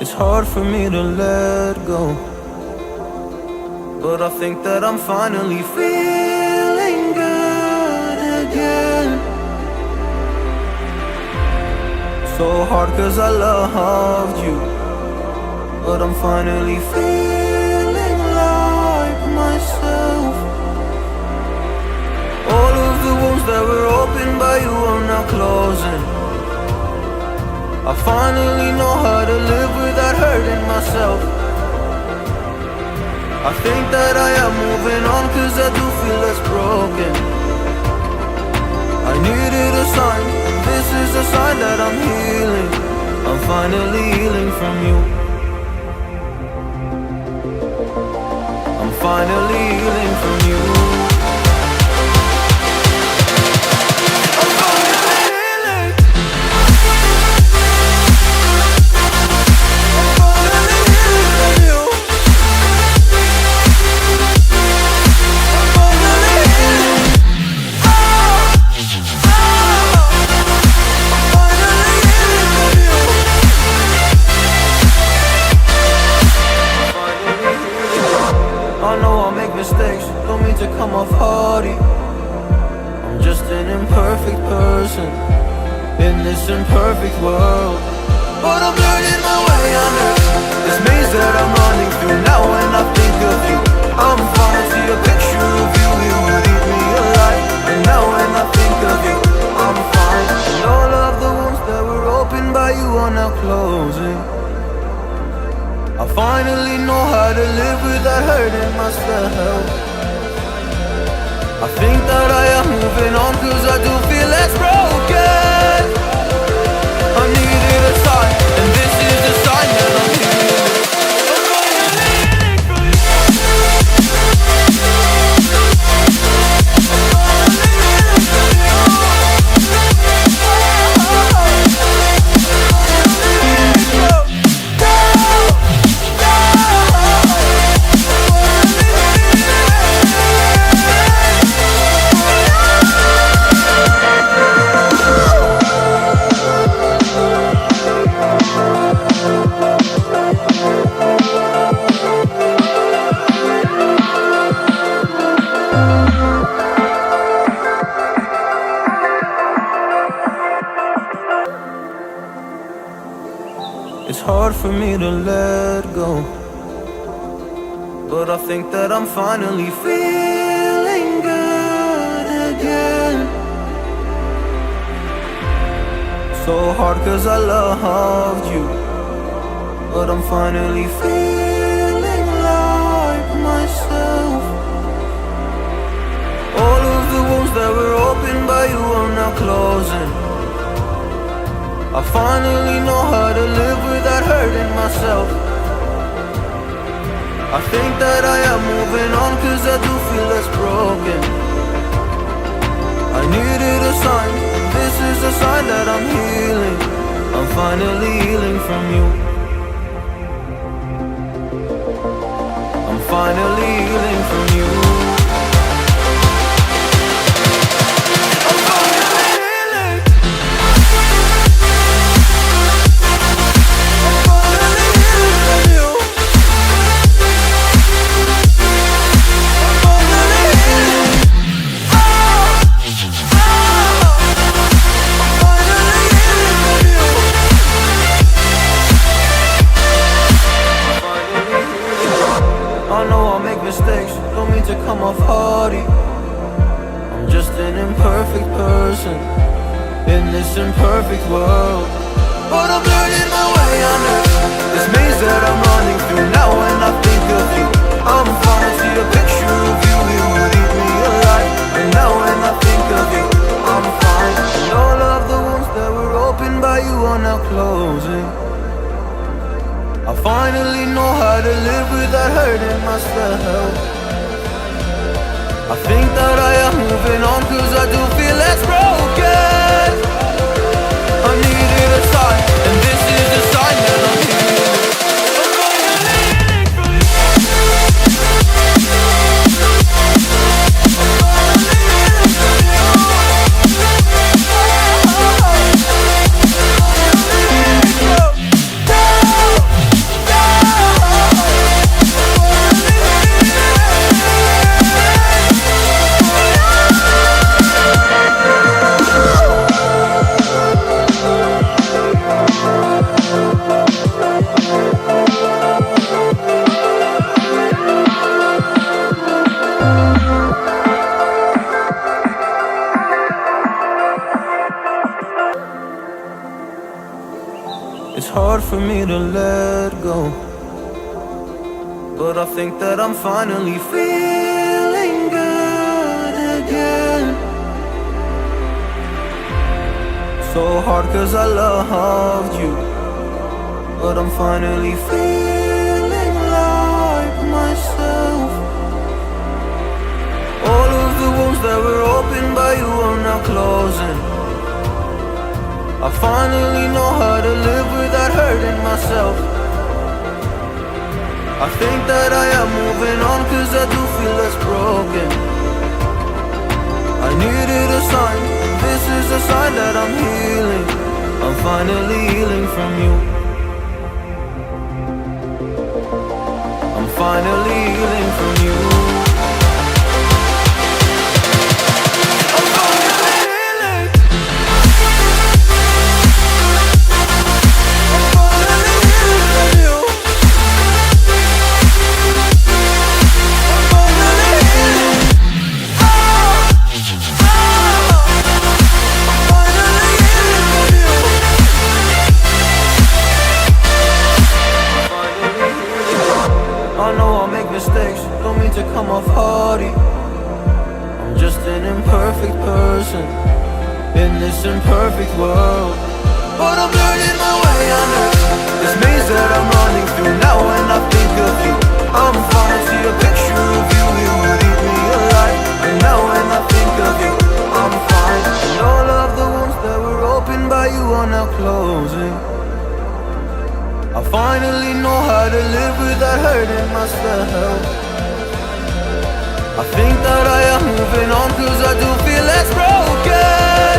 It's hard for me to let go, but I think that I'm finally feeling good again. So hard cause I loved you, but I'm finally feeling like myself. All of the wounds that were opened by you are now closing. I finally know how to live without hurting myself. I think that I am moving on cause I do feel less broken. I needed a sign, this is a sign that I'm healing. I'm finally healing from you. I'm finally healing from you. Mistakes, don't mean to come off hardy. I'm just an imperfect person in this imperfect world, but I'm learning my way under this maze that I'm running through. Now when I think of you, I'm fine. See a picture of you, it would eat me alive. And now when I think of you, I'm fine. And all of the wounds that were opened by you are now closing. I finally know how to live without hurting myself. I think that I am moving on cause I do feel less broken. I needed a sign, and this is the sign that I'm healing. It's hard for me to let go, but I think that I'm finally feeling good again. So hard cause I loved you, but I'm finally feeling like myself. All of the wounds that were opened by you are now closing. I finally know how to live without hurting myself. I think that I am moving on cause I do feel less broken. I needed a sign, this is a sign that I'm healing. I'm finally healing from you. I'm finally healing from you. Mistakes, don't mean to come off hardy. I'm just an imperfect person in this imperfect world, but I'm learning my way under this maze that I'm running through. Now when I think of you, I'm fine. See a picture of you, it would eat me alive. And now when I think of you, I'm fine. And all of the wounds that were opened by you are now closing. I finally know how to live without hurting myself. I think that I am moving on cause I do feel less broken. I needed a sign, and this is the sign that I'm healing. It's hard for me to let go, but I think that I'm finally feeling good again. So hard cause I loved you, but I'm finally feeling like myself. All of the wounds that were opened by you are now closing. I finally know how to live without hurting myself. I think that I am moving on cause I do feel less broken. I needed a sign, this is a sign that I'm healing. I'm finally healing from you. I'm finally healing from you. Mistakes, don't mean to come off haughty. I'm just an imperfect person in this imperfect world, but I'm learning my way under this maze that I'm running through. Now when I think of you, I'm fine. See a picture of you, it would eat me alive. And now when I think of you, I'm fine. And all of the wounds that were opened by you are now closing. I finally know how to live without hurting myself. I think that I am moving on cause I do feel less broken.